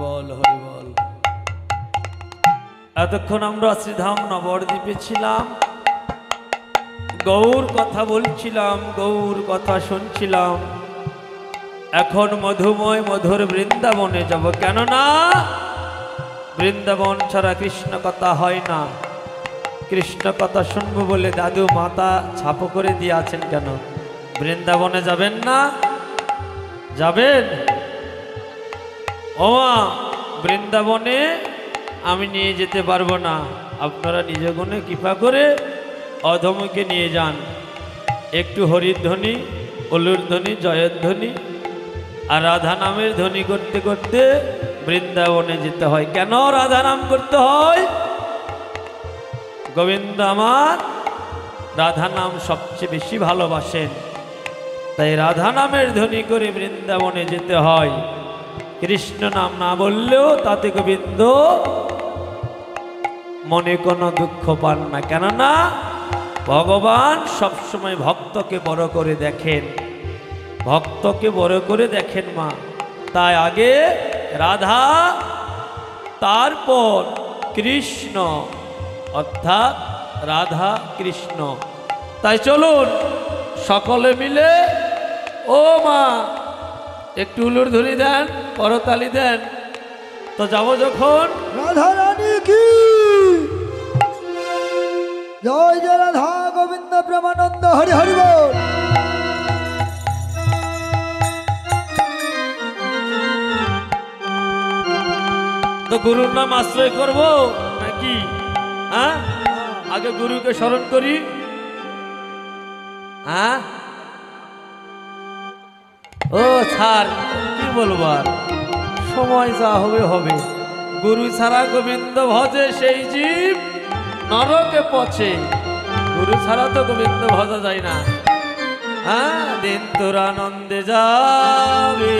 বল হরি বল। এতক্ষণ আমরা শ্রীধাম নবদ্বীপে ছিলাম, গৌর কথা বলছিলাম, গৌর কথা শুনছিলাম। এখন মধুময় মধুর বৃন্দাবনে যাব, কেননা বৃন্দাবন ছাড়া কৃষ্ণ কথা হয় না। কৃষ্ণ কথা শুনবো বলে দাদু মাথা ছাপো করে দিয়ে আছেন কেন? বৃন্দাবনে যাবেন না? যাবেন? ওমা, বৃন্দাবনে আমি নিয়ে যেতে পারবো না, আপনারা নিজ গুণে কৃপা করে অধমকে নিয়ে যান। একটু হরির ধ্বনি, অলুর ধ্বনি, জয়ের ধ্বনি আর রাধা নামের ধ্বনি করতে করতে বৃন্দাবনে যেতে হয়। কেন রাধা নাম করতে হয়? গোবিন্দ আমার রাধা নাম সবচেয়ে বেশি ভালোবাসেন, তাই রাধা নামের ধ্বনি করে বৃন্দাবনে যেতে হয়। কৃষ্ণ নাম না বললেও তাতে গোবিন্দ মনে কোনো দুঃখ পান না, কেননা ভগবান সবসময় ভক্তকে বড় করে দেখেন, ভক্তকে বড় করে দেখেন মা। তাই আগে রাধা, তারপর কৃষ্ণ, অর্থাৎ রাধা কৃষ্ণ। তাই চলুন সকলে মিলে, ও মা একটু উলুর ধরি দেন, করতালি দেন, তো যাবো যখন। রাধা রানী কি জয়, জয় রাধা গোবিন্দ প্রেমানন্দ হরি হরি বল। তো গুরুর নাম আশ্রয় করব নাকি? হ্যাঁ, আগে গুরুকে স্মরণ করি। হ্যাঁ, ও ছাড়, কি বলবো আর, সময় যা হবে হবে। গুরু ছাড়া গোবিন্দ ভজে সেই জীব নরকে পচে। গুরু ছাড়া তো গোবিন্দ ভজা যায় না। হ্যাঁ, দিন তোর আনন্দে যাবে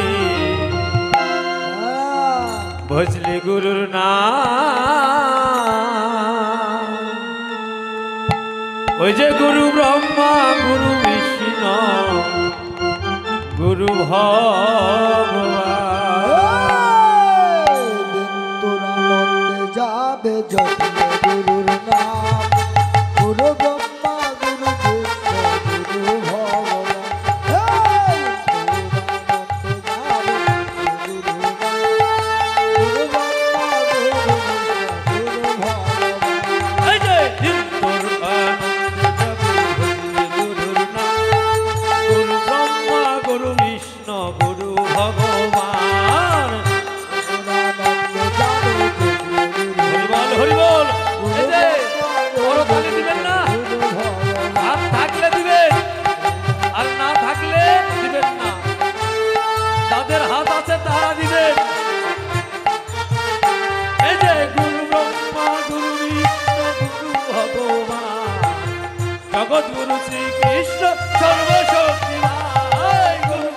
ভজলে গুরুর নাম। ওই যে গুরু ব্রহ্মা, গুরু বিষ্ণু, গুরু ভগবান। দিন তোর আনন্দে যাবে যত্নে গুরুর নাম, গুরু ব্রহ্মা গুরু বিষ্ণু গুরু ভগবান। এই যে দিন তোর আনন্দে যাবে ভজলে গুরুর নাম, গুরু ব্রহ্মা, গুরু বিষ্ণু, গুরু ভগবান। হরিবল হরিবল। এই যে করতালি দিবেন না, হাত থাকলে দিবেন আর না থাকলে দিবেন না। যাদের হাত আছে তারা দিবেন। এই যে গুরু ব্রহ্মা, গুরু বিষ্ণু, গুরু ভগবান, জগৎ গুরু শ্রীকৃষ্ণ সর্বশক্তিমান। গুরু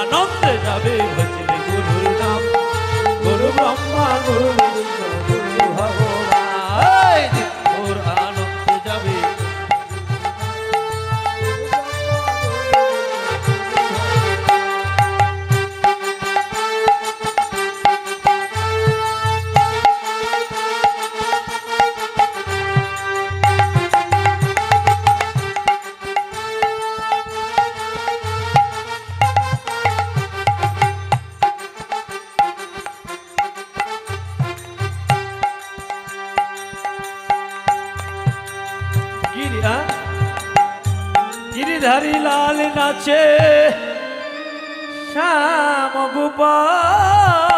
আনন্দে যাবে ভজলে গুরুর নাম, গুরু ব্রহ্মা, গুরু বিষ্ণু, গুরু ভগবান। ওর আনন্দে যাবে। গিরিধারী লাল নাচে শ্যাম গোপাল।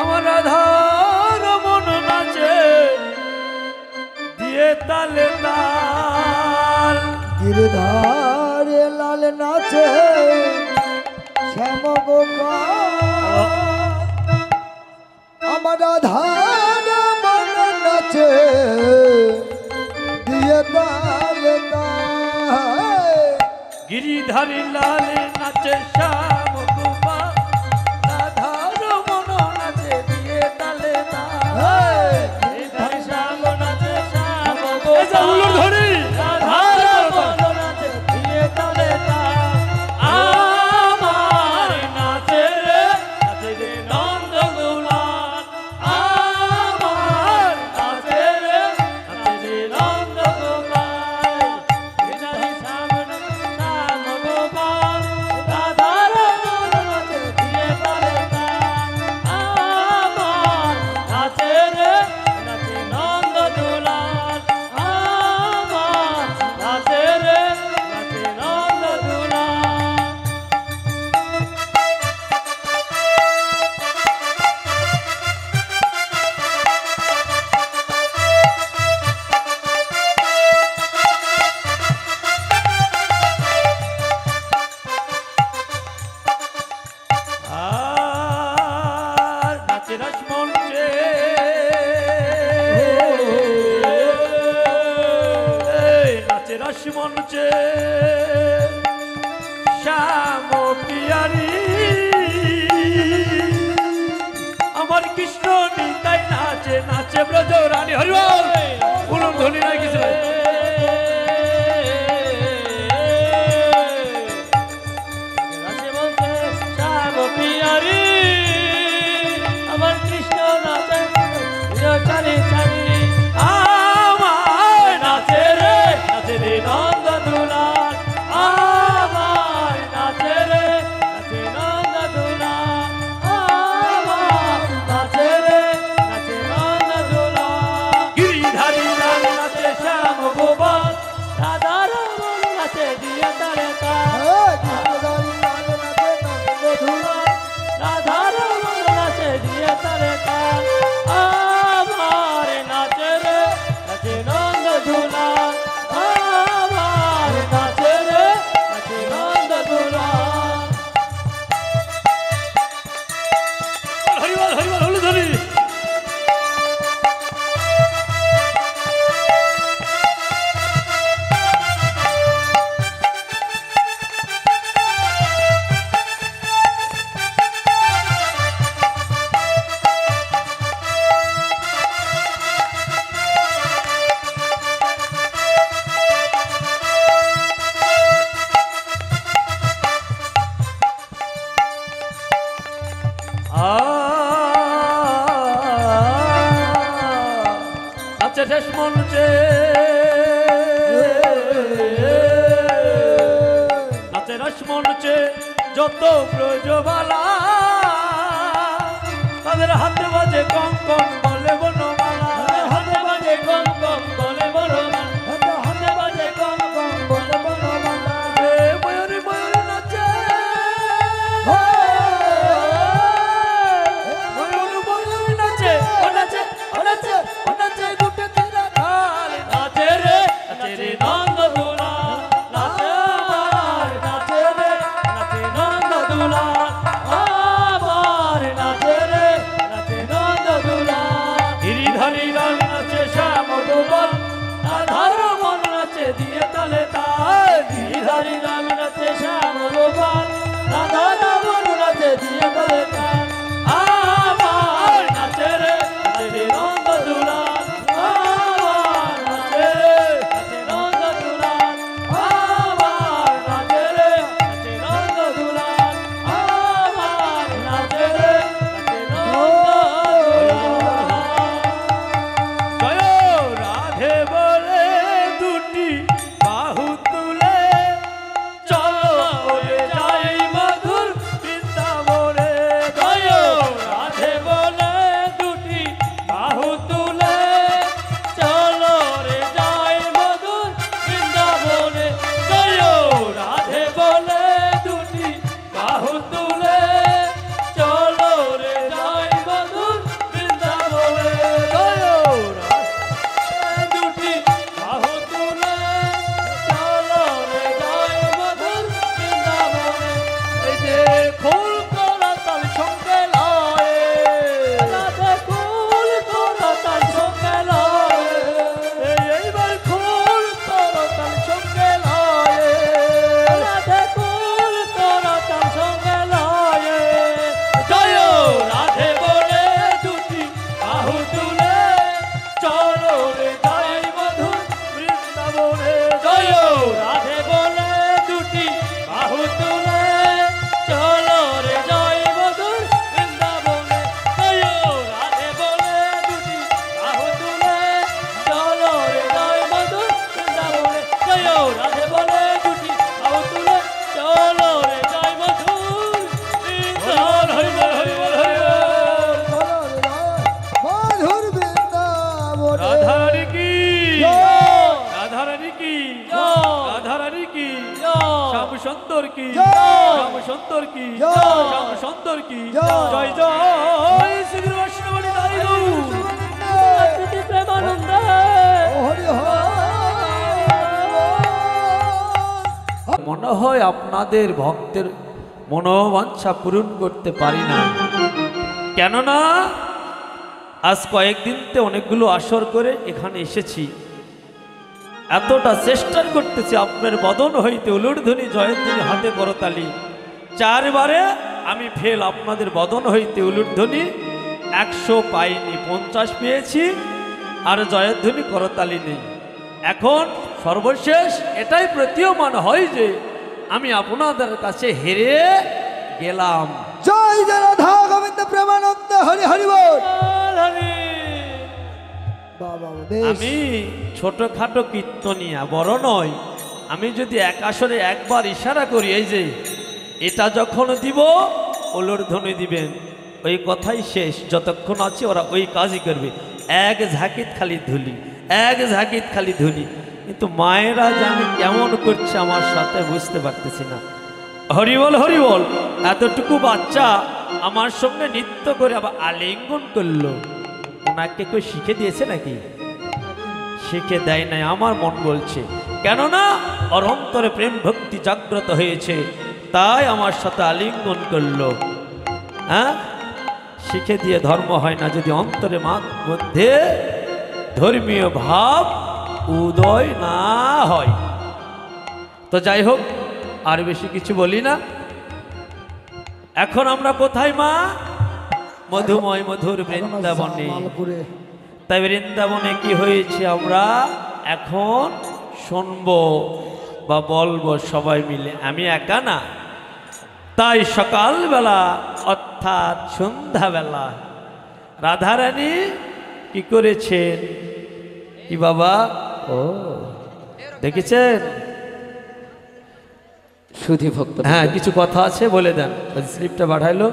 আমার রাধার মন নাচে দিয়ে তালে তাল। গিরিধারে লাল নাচে শ্যাম গোপাল, আমার রাধার মন নাচে দিয়ে তাল তাল। গিরিধারী লাল নাচে শ্যাম গোপাল, রাধার মন নাচে দিয়ে তালে তাল। গিরিধারী শ্যাম নাচে শ্যাম মঞ্চে শ্যাম পিয়ারি আমার কৃষ্ণ নিতাই নাচে নাচে ব্রজ রানী হরিবল বলুন ধনী নাই কিছু নাই। শ্যাম পিয়ারি আমার কৃষ্ণ নাচে চারি চারি আমার নাচে রে নন্দ দুলাল আমার নাচে রে নাচে নন্দ দুলাল আমার নাচে রে নাচে নন্দ দুলাল গিরিধারী লাল নাচে শ্যাম গোপাল রাধা রমন নাচে দিয়ে তারে তার রাধা রমন নাচে দিয়ে তারে তার আমার নাচে রে নাচে নন্দ দুলাল আমার নাচে রে নাচে নন্দ দুলাল হরিবল হরিবল হলু ধরি নাচে শেষ মঞ্চে নাচে রস মঞ্চে যত ব্রজবালা তাদের হাতে বাজে কঙ্কন বলে বনমালা হাতে বাজে কম কম বলে বড় মান হাতে বাজে কম কম বলে বড় মান ময়ূরী ময়ূরী নাচে ময়ূর ময়ূরী নাচে ও নাচে ও নাচে ও নাচে গুটে তেরা খাল নাচে রে নন্দ দুলাল নাচে আমার নাচে রে নাচে নন্দ দুলাল আমার নাচে রে নাচে নন্দ দুলাল গিরিধারী লাল নাচে শ্যাম গোপাল রাধা রমন নাচে দিয়ে তালে তাল গিরিধারী লাল নাচে শ্যাম গোপাল রাধা রমন নাচে দিয়ে তালে তাল আমার নাচে রে নাচে নন্দ দুলাল আমার নাচে রে নাচে নন্দ দুলাল আমার নাচে রে নাচে নন্দ দুলাল আমার নাচে রে নাচে নন্দ দুলাল জয় রাধে বলে দুটি বাহু তুলে চলো বলে যাই মধুর বৃন্দাবনে জয় রাধে বলে দুটি বাহু তুলে চলো রে যাই মধুর বৃন্দাবনে জয় রাধে বলে দুটি বাহু তুলে চলো রে যাই মধুর বৃন্দাবনে জয় রাধে দুটি বাহু তুলে চলো রে যাই মধুর বৃন্দাবনে এই যে খোল করা তাল সঙ্গে লয়ে রাধে খোল করা তাল সঙ্গে লয়ে এইবার খোল করা তাল সঙ্গে লয়ে রাধে খোল করা তাল সঙ্গে লয়ে জয় রাধে বলে দুটি বাহু তুলে চলো রে যাই মধুর বৃন্দাবনে জয় রাধে বলে দুটি বাহু তুলে চলো রে যাই মধুর বৃন্দাবনে জয় রাধে বলে দুটি বাহু তুলে চলো রে যাই মধুর বৃন্দাবনে জয় রাধে বলে দুটি বাহু তুলে চলো রে যাই মধুর হরিবল হরিবল হরিবল হরিবল মধুর বৃন্দাবনে রাধারানী কি জয়। রাধারানী কি জয়। রাধারানী কি জয়। শ্যাম সুন্দর কি জয়। শ্যাম সুন্দর কি জয়। শ্যাম সুন্দর কি জয়। জয় জয় শ্রী বৈষ্ণবী দাই অতিথি প্রেমানন্দ হরি হরি মনে হয় আপনাদের ভক্তের মনোবাঞ্ছা পূরণ করতে পারি না, কেননা আজ কয়েকদিনতে অনেকগুলো আসর করে এখানে এসেছি। এতটা চেষ্টা করতেছি আপনার বদন হইতে উলুধ্বনি জয়ধ্বনি হাতে করতালি, 4 বারে আমি ফেল। আপনাদের বদন হইতে উলুধ্বনি 100 পাইনি, 50 পেয়েছি, আর জয়ধ্বনি করতালি নেই। এখন সর্বশেষ এটাই প্রতীয়মান হয় যে আমি আপনাদের কাছে হেরে গেলাম। জয় জয় রাধা গোবিন্দ প্রেমানন্দ হরি হরি বল। বাবা বেশ। আমি ছোটখাটো কীর্তনিয়া বড় নয়, আমি যদি এক আসরে একবার ইশারা করি, এই যে এটা যখন দিব উলুধ্বনি দিবেন, ওই কথাই শেষ। যতক্ষণ আছে ওরা ওই কাজই করবে, এক ঝাঁকিত খালি ধুলি, এক ঝাঁকিত খালি ধুলি। কিন্তু মায়েরা জানি কেমন করছে আমার সাথে, বুঝতে পারতেছি না। হরিবল হরিবল, এতটুকু বাচ্চা আমার সঙ্গে নৃত্য করে আবার আলিঙ্গন করলো। ওনাকে কেউ শিখে দিয়েছে নাকি? শিখে দেয় নাই, আমার মন বলছে। কেননা ওর অন্তরে প্রেম ভক্তি জাগ্রত হয়েছে, তাই আমার সাথে আলিঙ্গন করলো। হ্যাঁ, শিখে দিয়ে ধর্ম হয় না যদি অন্তরে মধ্যে ধর্মীয় ভাব উদয় না হয়। তো যাই হোক, আর বেশি কিছু বলি না। এখন আমরা কোথায় মা? মধুময় মধুর বৃন্দাবনে। মালপুরে। তাই বৃন্দাবনে কি হয়েছে আমরা এখন শুনবো বা বলবো সবাই মিলে, আমি একা না। তাই সকালবেলা অর্থাৎ সন্ধ্যাবেলা রাধারানী কি করেছেন? কি বাবা? ও দেখেছেন? সুধী ভক্ত, হ্যাঁ, কিছু কথা আছে বলে দেন। স্লিপটা বাড়াইলো।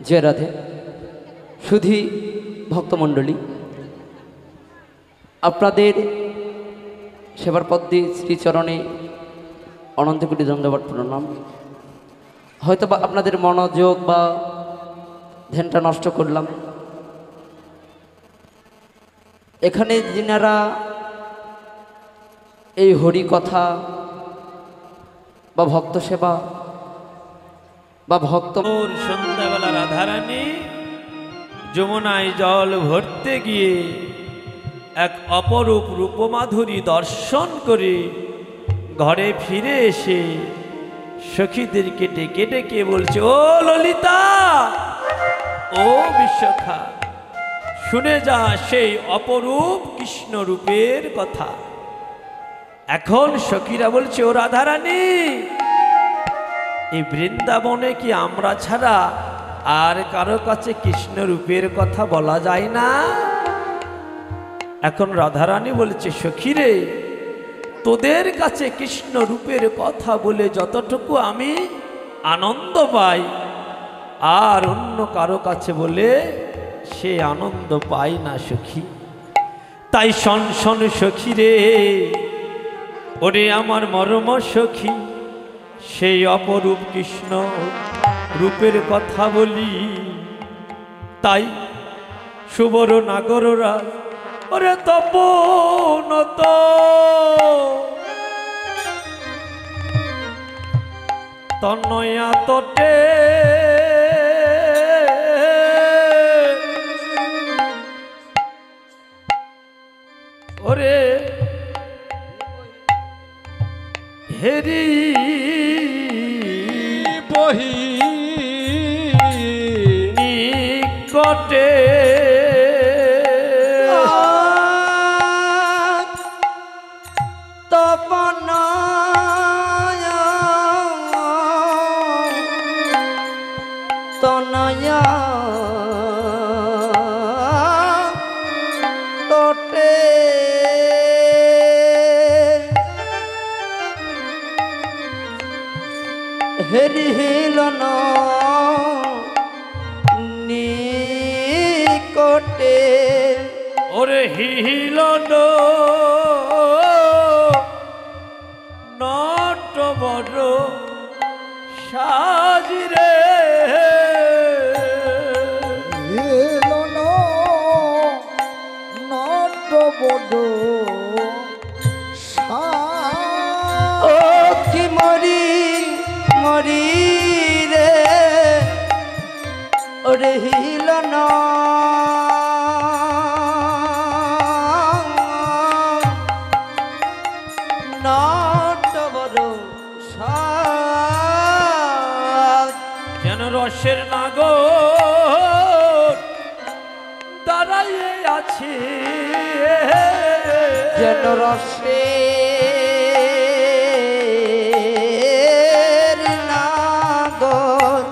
জয় রাধে। সুধী ভক্তমণ্ডলী, আপনাদের সেবার পদ্মে শ্রীচরণে অনন্ত কোটি দণ্ডবত প্রণাম। হয়তো বা আপনাদের মনোযোগ বা ধ্যানটা নষ্ট করলাম। এখানে যিনারা এই হরি কথা বা ভক্ত সেবা বা ভক্ত, সন্ধ্যাবেলা রাধারানী যমুনায় জল ভরতে গিয়ে এক অপরূপ রূপমাধুরী দর্শন করে ঘরে ফিরে এসে সখীদেরকে ডেকে ডেকে বলছে, ও ললিতা, ও বিশ্বখা, শুনে যা সেই অপরূপ কৃষ্ণ রূপের কথা। এখন সখীরা বলছে, ও রাধারানী, এই বৃন্দাবনে কি আমরা ছাড়া আর কারো কাছে কৃষ্ণ রূপের কথা বলা যায় না? এখন রাধারানী বলেছে, সখীরে, তোদের কাছে কৃষ্ণ রূপের কথা বলে যতটুকু আমি আনন্দ পাই, আর অন্য কারো কাছে বলে সে আনন্দ পাই না সখী। তাই শোন শোন সখীরে, ওরে আমার মরম সখী, সেই অপরূপ কৃষ্ণ রূপের কথা বলি। তাই সুবর নাগররা ওরে তপনত তনয়া তটে ওরে হেরি বহি নিকটে তনয়া তটে হেরিহিলন নিকটে ওরে হিলন নট বড় সাজিরে এলো নট বড় ও কি মরি মরি রে ওরে হিলন রসের নাগর দাঁড়াইয়ে আছে যেন রসে নাগর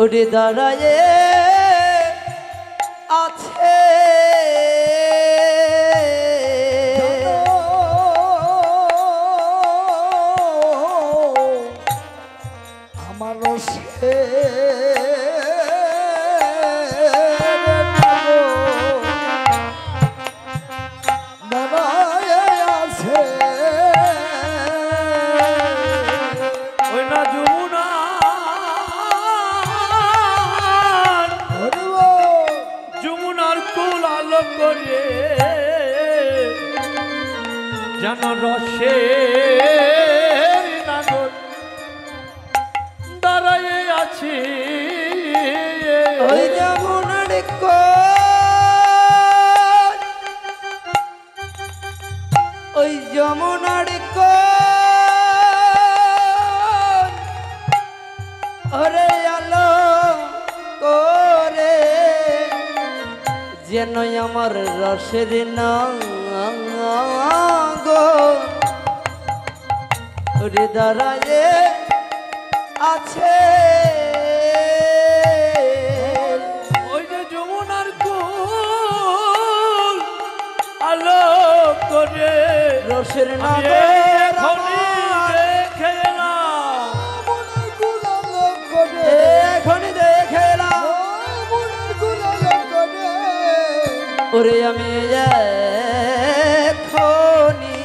ওরে দাঁড়ায়ে আছে আমার রসে ওই না যমুনার কুল আলো করে যেন রসের নাগর দাঁড়াইয়ে আছে ওই যমুনার ওই যমুনার ওরে আলো করে যেন আমার রসের নাগর ওরে দাঁড়ায়ে আছে ওই যে যমুনার কুল আলো করে রসের আমি নাগর এখনই দেখে এলাম। এখনই দেখে এলাম ওরে আমি এখনই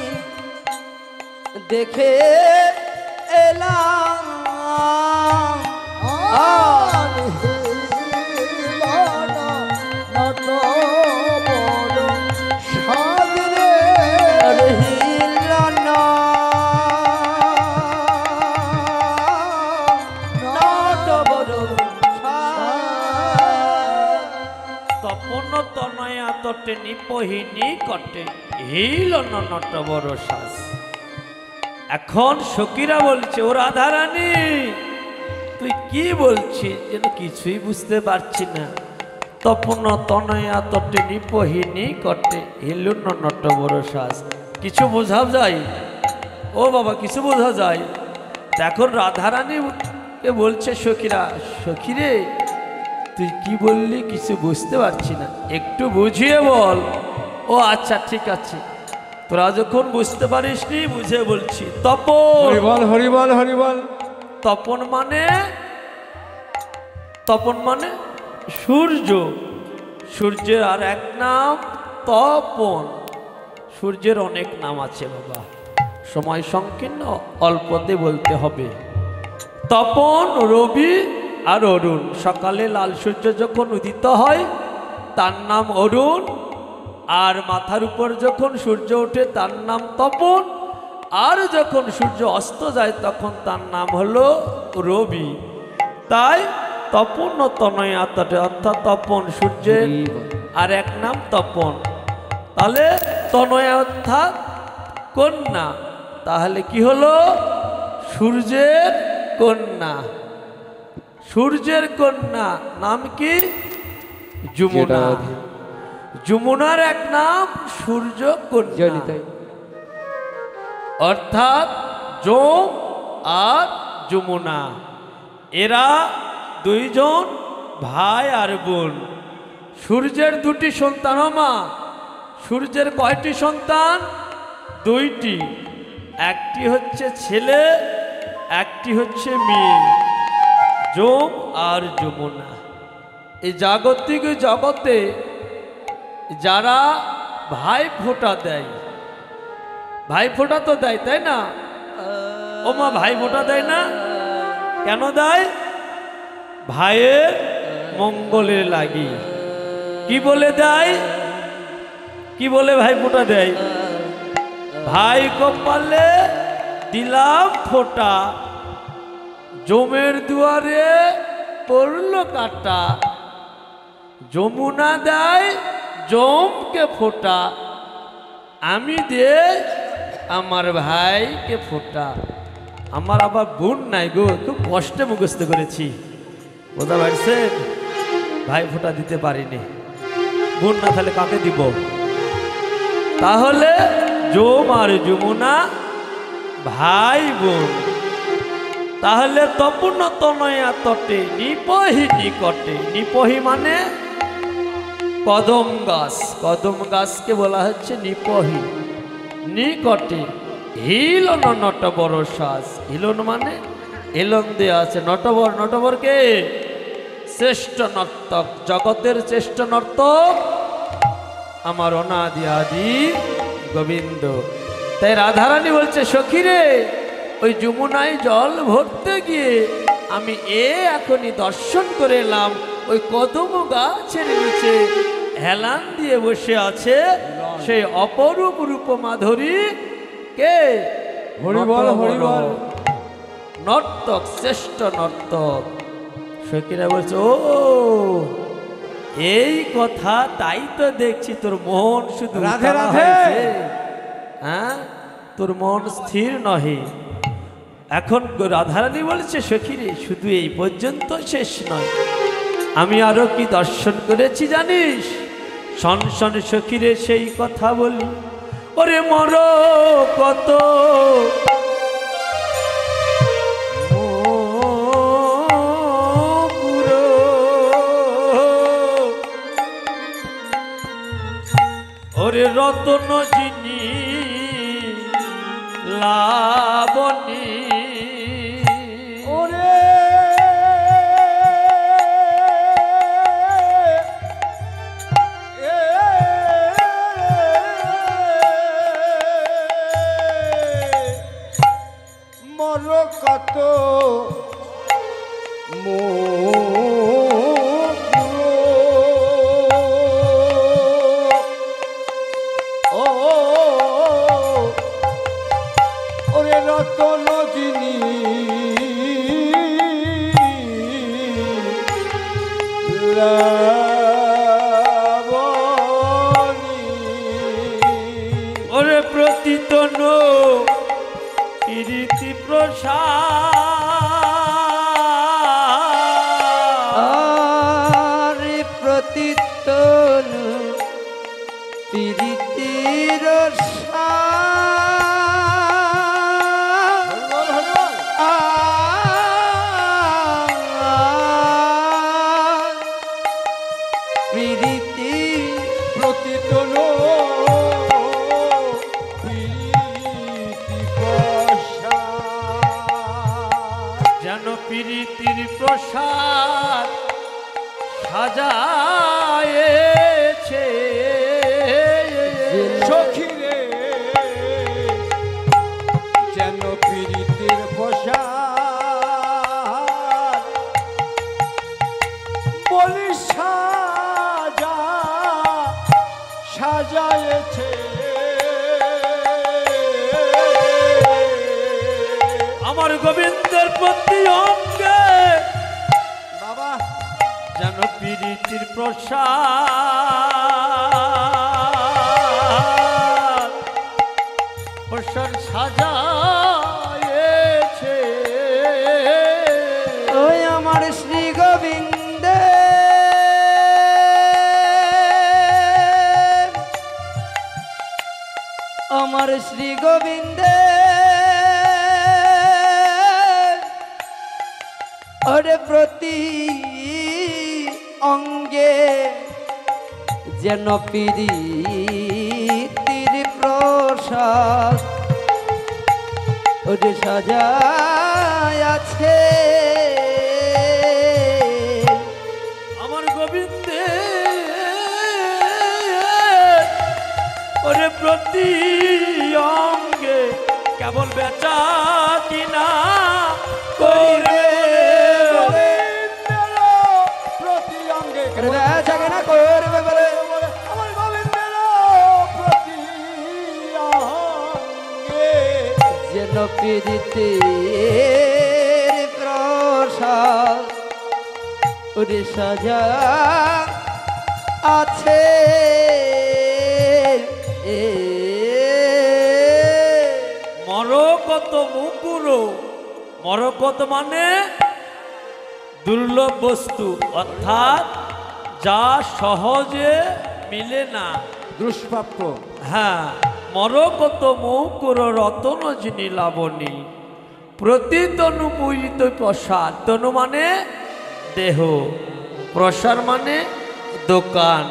দেখে এলাম আরে হিলানা নাট বড় তপন তনয়া তটে নিপহিনী কটে হিল নট বড় শ্বাস। এখন সখীরা বলছে ও রাধারানী তুই কি বলছিস যেন কিছুই বুঝতে পারছি না। তপন তনয়া তটে নিপহিনী কটে হিল নট বড় শ্বাস। কিছু বোঝা যায়? ও বাবা কিছু বোঝা যায়? এখন রাধারানীকে বলছে সখীরা, সখীরে তুই কি বললি কিছু বুঝতে পারছি না, একটু বুঝিয়ে বল। ও আচ্ছা ঠিক আছে, তোরা যখন বুঝতে পারিস নি বুঝে বলছি। তপন, হরিবল হরিবল হরিবল। তপন মানে সূর্য। সূর্যের আর এক নাম তপন। সূর্যের অনেক নাম আছে বাবা, সময় সংকীর্ণ, অল্পতে বলতে হবে। তপন, রবি আর অরুণ। সকালে লাল সূর্য যখন উদিত হয় তার নাম অরুণ, আর মাথার উপর যখন সূর্য ওঠে তার নাম তপন, আর যখন সূর্য অস্ত যায় তখন তার নাম হলো রবি। তাই তপন ও তনয়া তটে, অর্থাৎ তপন সূর্যের আর এক নাম তপন। তাহলে তনয়া অর্থাৎ কন্যা, তাহলে কি হলো? সূর্যের কন্যা। সূর্যের কন্যা নাম কি? যমুনা। যমুনার এক নাম সূর্য কন্যা, অর্থাৎ যম আর যমুনা। এরা দুইজন ভাই আর বোন। সূর্যের দুটি সন্তান। মা, সূর্যের কয়টি সন্তান? দুইটি। একটি হচ্ছে ছেলে, একটি হচ্ছে মেয়ে, যম আর যমুনা। এই জাগতিক জগতে যারা ভাই ফোঁটা দেয়, ভাই ফোঁটা তো দেয় তাই না? ও মা, ভাই ফোঁটা দেয় না? কেন দেয়? ভাইয়ের মঙ্গলের লাগি। কি বলে দেয়? কি বলে ভাই ফোঁটা দেয়? ভাই কপালে দিলাম ফোঁটা, যমের দুয়ারে পড়ল কাটা। যমুনা দেয় যমকে ফোঁটা, আমি দে আমার ভাইকে ফোঁটা। আমার আবার বোন নাই গো, খুব কষ্টে মুখস্থ করেছি। বোঝা পারছেন? ভাই ফোঁটা দিতে পারিনি। বোন না তাহলে কাকে দিব? তাহলে যম আর যমুনা ভাই বোন। তাহলে তপন তনয়া তটে নিপহি নিকটে। নিপহি মানে কদম গাছ। কদম গাছকে বলা হচ্ছে নিপহি। নিকটে হিলন নটবর শ্বাস। হিলন মানে হিলন দেয়া আছে। নটবর, নটবরকে শ্রেষ্ঠ নর্তক, জগতের শ্রেষ্ঠ নর্তক আমার অনাদি আদি গোবিন্দ। তাই রাধারানী বলছে, সখী রে, ওই যমুনায় জল ভরতে গিয়ে আমি এখনই দর্শন করে এলাম। ওই কদম গাছের নিচে হেলান দিয়ে বসে আছে সেই অপরূপ রূপ মাধুরী কে? হরিবল, হরিবল। নর্তক, শ্রেষ্ঠ নর্তক। সখীরা বলছে, ও এই কথা, তাই তো দেখছি তোর মন শুধু রাধে উতালা রাধে। হয়েছে। হ্যাঁ, তোর মন স্থির নহে। এখন রাধারানী বলছে, সখীরে, শুধু এই পর্যন্ত শেষ নয়, আমি আরো কি দর্শন করেছি জানিস? শন শন সখীরে সেই কথা বলি। ওরে মর কত ওরে রতন যিনি লাবণী। ওরে মর কত ওরে রতন যিনি লাবণী। ওরে প্রতিতন কীর্তি প্রসাদ। আরে প্রতিতন প্রীতির প্রীতি প্রতিতন যেন প্রীতির প্রসাদ সাজায়েছে। সখী রে, যেন পীড়িতের প্রসাদ বলি সাজায়েছে। আমার গোবিন্দের প্রতি অঙ্গে বাবা যেন প্রীতির প্রসাদ প্রসাদ সাজায়েছে। ওই আমার শ্রী গোবিন্দে আমার শ্রী গোবিন্দে ওরে প্রতি অঙ্গে যেন প্রীতির প্রসাদ ওরে সাজায় আছে। আমার গোবিন্দে ওরে প্রতি অঙ্গে কেবল বেচা কিনা করবে। প্রতি অঙ্গে বেচাকে না করবে বলে আমার গোবিন্দের প্রতি অঙ্গে যেন প্রীতির প্রসাদ ওরে সাজা আছে। মর কত মুকুর মরকত মানে দুর্লভ বস্তু, অর্থাৎ যা সহজে মিলে না। দুষ্প্রাপ্য। হ্যাঁ, মরকত মৌকুর রতন যিনি লাবণী, প্রতি তনু পূজিত প্রসাদ। তনু মানে দেহ, প্রসার মানে দোকান।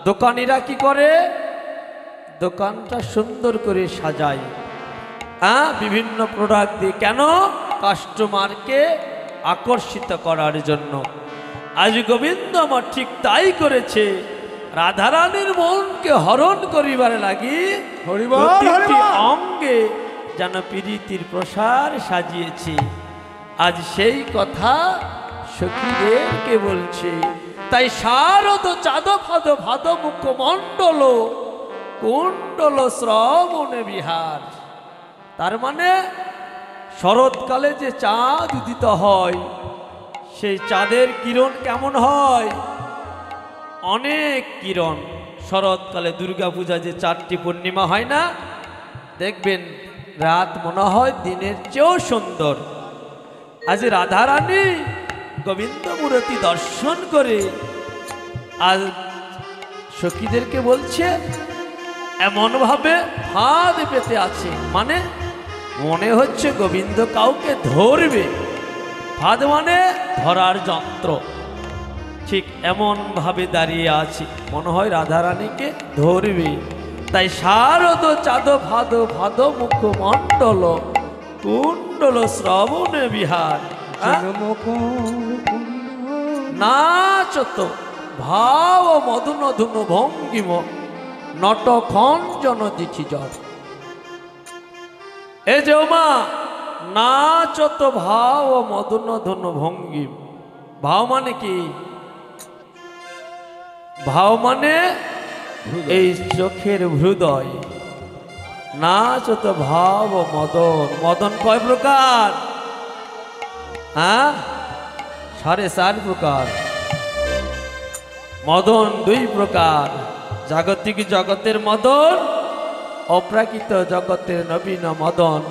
দোকানিরা কি করে? দোকানটা সুন্দর করে সাজায়, হ্যাঁ, বিভিন্ন প্রোডাক্ট দিয়ে। কেন? কাস্টমারকে আকর্ষিত করার জন্য। আজ গোবিন্দ আমার ঠিক তাই করেছে, রাধারানীর মনকে হরণ করিবার লাগি হরিবল, প্রতিটি হরিবল। অঙ্গে যেন প্রীতির প্রসার সাজিয়েছে। আজ সেই কথা সখীদেরকে বলছে। তাই শারদ চাঁদ ফাদ ভাদ মুখ মণ্ডল কুণ্ডল শ্রবণে বিহার। তার মানে শরৎকালে যে চাঁদ উদিত হয়, সেই চাঁদের কিরণ কেমন হয়? অনেক কিরণ। শরৎকালে দুর্গাপূজা যে 4টি পূর্ণিমা হয় না, দেখবেন রাত মনে হয় দিনের চেয়েও সুন্দর। আজ রাধারানী গোবিন্দ মূর্তি দর্শন করে আজ সখীদেরকে বলছে এমনভাবে ফাঁদ পেতে আছে, মানে মনে হচ্ছে গোবিন্দ কাউকে ধরবে। ফাঁদ মানে ধরার যন্ত্র। ঠিক এমনভাবে দাঁড়িয়ে আছে, মনে হয় রাধারানীকে ধরবে। তাই শারদ চাঁদ ভাদ ভাদ মুখ মণ্ডল কুণ্ডল শ্রবণে বিহার। নাচত ভাব মধুন ধুনু ভঙ্গিম নট খঞ্জন দিছি জর। এ যে মা, নাচত ভাব মধুন ধুনু ভঙ্গিম। ভাব মানে কি? ভাব মানে এই চোখের হৃদয়। নাচত ভাব মদন। মদন কয় প্রকার? হ্যাঁ, 4.5 প্রকার। মদন 2 প্রকার, জাগতিক জগতের মদন, অপ্রাকৃত জগতের নবীন মদন।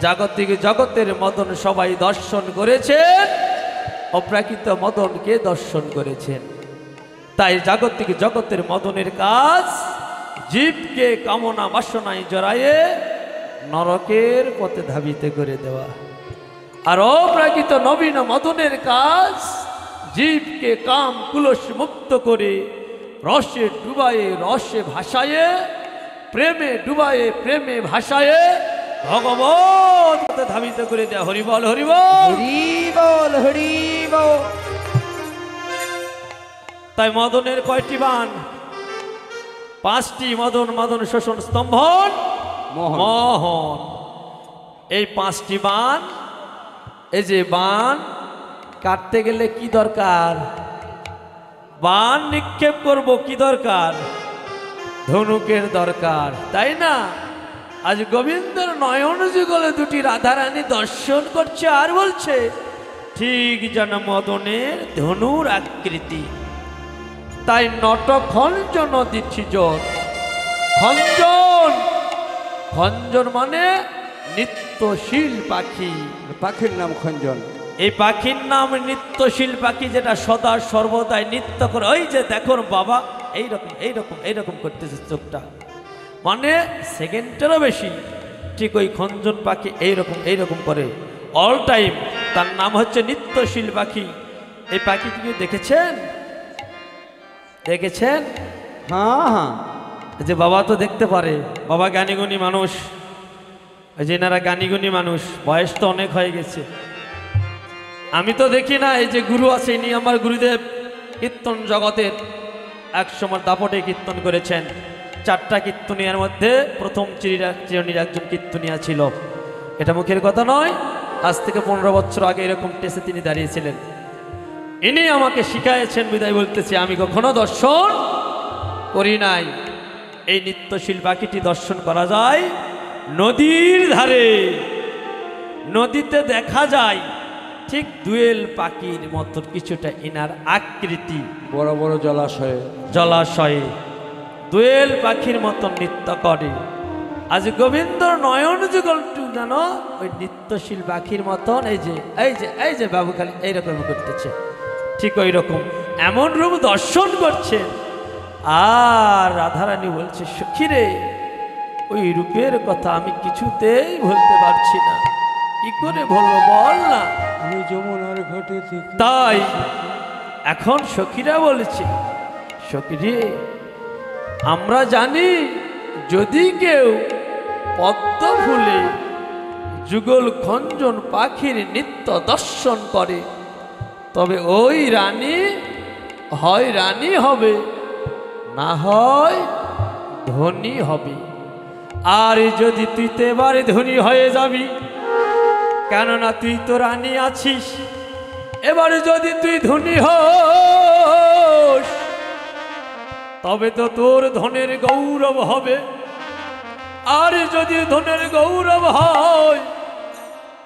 জাগতিক জগতের মদন সবাই দর্শন করেছেন, অপ্রাকৃত মদনকে দর্শন করেছেন। তাই জাগতিক জগতের মদনের কাজ জীবকে কামনা বাসনায় জড়ায়ে নরকের পথে ধাবিত করে দেওয়া। আর অপ্রাকৃত নবীন মদনের কাজ জীবকে কাম কুলস মুক্ত করে রসে ডুবায়ে রসে ভাসায়ে, প্রেমে ডুবায়ে প্রেমে ভাসায়ে ভগবত পথে ধাবিত করে দেওয়া। হরিবল, হরিবল, হরিবল, হরিবল। তাই মদনের কয়টি বান? 5টি। মদন, মদন শোষণ, স্তম্ভন, মোহন। এই 5টি বান। এই যে বান কাটতে গেলে কি দরকার? বান নিক্ষেপ করব, কি দরকার? ধনুকের দরকার, তাই না? আজ গোবিন্দর নয়ন যুগলে 2টি রাধারানী দর্শন করছে আর বলছে ঠিক যেন মদনের ধনুর আকৃতি। তাই নট খঞ্জন দিচ্ছি জোর। খঞ্জন, খঞ্জন মানে নিত্যশীল পাখি। পাখির নাম খঞ্জন। এই পাখির নাম নিত্যশীল পাখি, যেটা সদা সর্বদাই নৃত্য করে। ওই যে দেখুন বাবা, এইরকম এইরকম এইরকম করতেছে চোখটা, মানে সেকেন্ডেরও বেশি। ঠিক ওই খঞ্জন পাখি এইরকম এইরকম করে অল টাইম। তার নাম হচ্ছে নিত্যশীল পাখি। এই পাখি কি দেখেছেন? দেখেছেন? হ্যাঁ হ্যাঁ, যে বাবা তো দেখতে পারে, বাবা জ্ঞানীগুণী মানুষ। এই যে এনারা জ্ঞানীগুণী মানুষ, বয়স তো অনেক হয়ে গেছে। আমি তো দেখি না। এই যে গুরু আছে, ইনি আমার গুরুদেব, কীর্তন জগতের একসময় দাপটে কীর্তন করেছেন। 4টা কীর্তনিয়ার মধ্যে প্রথম চিরণীর একজন কীর্তনিয়া ছিল। এটা মুখের কথা নয়, আজ থেকে 15 বছর আগে এরকম টেসে তিনি দাঁড়িয়েছিলেন। ইনি আমাকে শিখাইছেন বিদায় বলতেছি, আমি কখনো দর্শন করি নাই। এই নিত্যশীল পাখিটি দর্শন করা যায় নদীর ধারে। নদীতে দেখা যায় ঠিক দোয়েল পাখির মতো কিছুটা ইনার আকৃতি। বড় বড় জলাশয়ে, জলাশয়ে দোয়েল পাখির মতো নৃত্য করে। আজ গোবিন্দর নয়ন যুগল যেন ওই নৃত্যশীল পাখির মতন এই যে বাবু খালি এইরকম করতেছে, ঠিক ওই রকম এমন রূপ দর্শন করছে। আর রাধারানী বলছে, সখী রে, ওই রূপের কথা আমি কিছুতেই ভুলতে পারছি না, কি করে বলবো বল না। যমুনার ঘাটে তাই এখন সখীরা বলেছে, সখী রে, আমরা জানি যদি কেউ পদ্ম ফুলে যুগল খঞ্জন পাখির নিত্য দর্শন করে তবে ওই রানী হয় রানী হবে, না হয় ধনী হবে। আর যদি তুই তো এবারে ধনী হয়ে যাবি, কেননা তুই তো রানী আছিস, এবারে যদি তুই ধনী হোস তবে তো তোর ধনের গৌরব হবে। আর যদি ধনের গৌরব হয়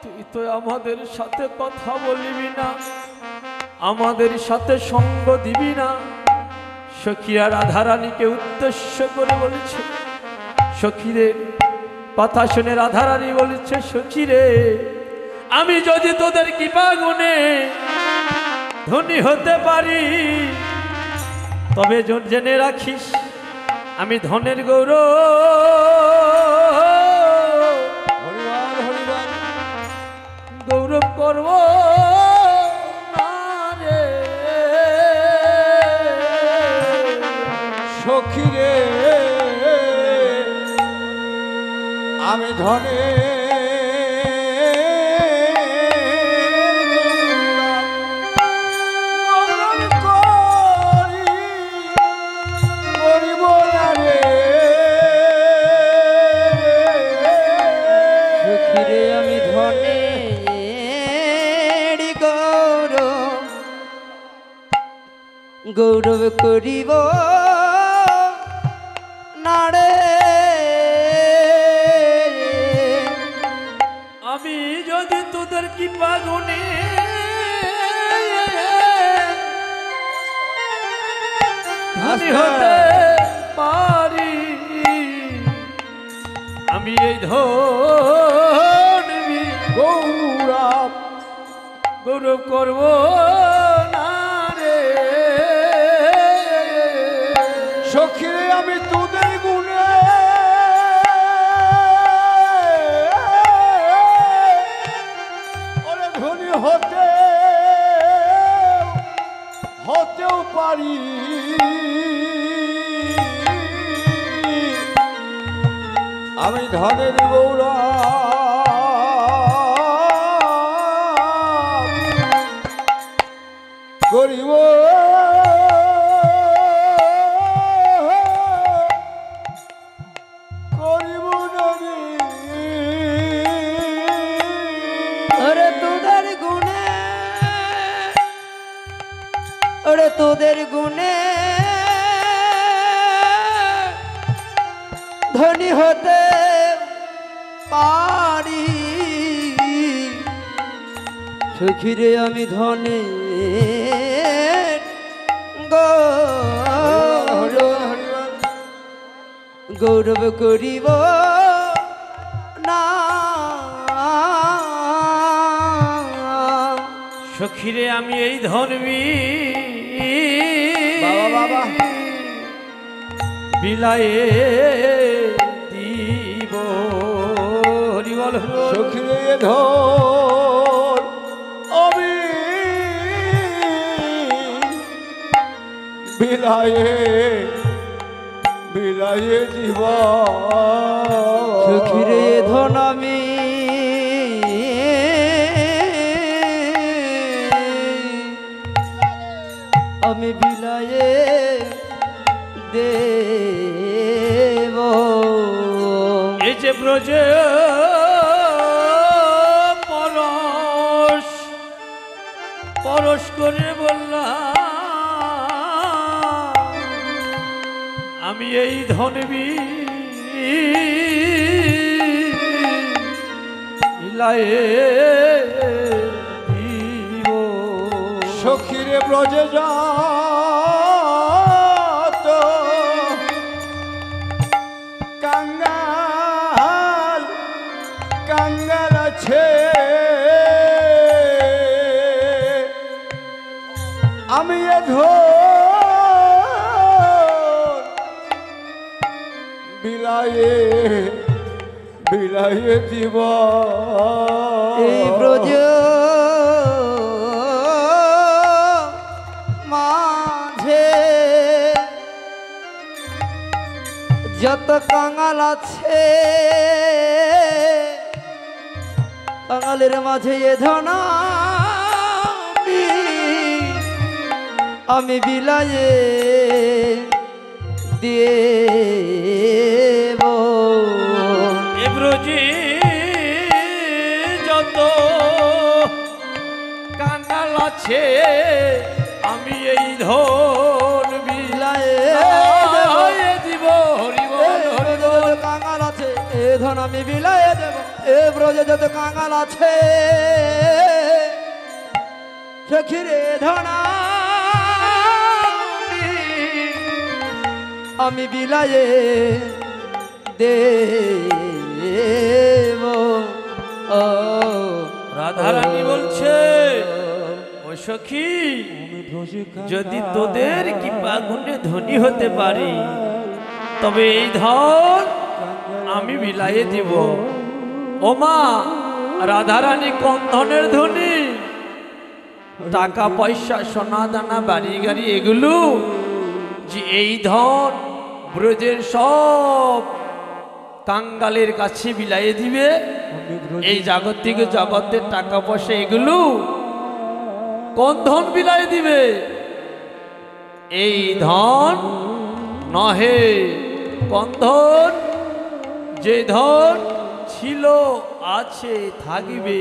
তুই তো আমাদের সাথে কথা বলবি না, আমাদের সাথে সঙ্গ দিবি না। সখীরা রাধারানীকে উদ্দেশ্য করে বলেছে, সখীদের কথা শুনে রাধারানী বলেছে, সখী রে, আমি যদি তোদের কৃপা গুণে ধনী হতে পারি তবে জেনে রাখিস আমি ধনের গৌরব করব না রে। সখী রে, আমি ধনে গৌরব করিব নারে। আমি যদি তোদের কৃপা গুণে ধনী হতে পারি, আমি এই ধন গৌরব করব না রে। সখী রে, আমি তোদের গুণে ওরে ধনী হতেও পারি, আমি ধনের গৌরব করিব তোদের গুণে ধনী হতে পারি। সখীরে আমি ধনে গৌরব করিব না। সখীরে, আমি এই ধর্মী বাবা বিলায়ে দিব। হরি বল। সখীরে ধর আমি বিলায়ে দিব। সখীরে ধন আমি বিলায়ে দেব। এই যে ব্রজে পরশ করে বললাম আমি এই ধনবি বিলায়ে দিব। সখীরে ব্রজে যাত কাঙ্গাল বিলায়ে বিলায়ে দিব এই ব্রজ মাঝে যত কাঙাল আছে কাঙালের মাঝে এ ধনা আমি বিলায়ে দেব এ ব্রজে যত কাঙাল আছে আমি এই ধন বিলায়ে দিব। হরি বল হরি বল। কাঙাল আছে এ ধন আমি বিলায়ে দেব এ ব্রজে যত কাঙাল আছে সখিরে ধনা আমি বিলায়ে দেব ও রাধারানী বলছে ও সখী যদি তোদের কৃপা গুণে ধনী হতে পারি তবে এই ধন আমি বিলায়ে দিব। ও মা রাধারানী কোন ধনের ধনী? টাকা পয়সা সোনা দানা বাড়ি গাড়ি এগুলো যে এই ধন ব্রজের সব কাঙ্গালের কাছে বিলায়ে দিবে? এই জাগতিক জগতের টাকা পয়সা এগুলো কোন ধন বিলায়ে দিবে? এই ধন নহে। কোন ধন? যে ধন ছিল আছে থাকিবে,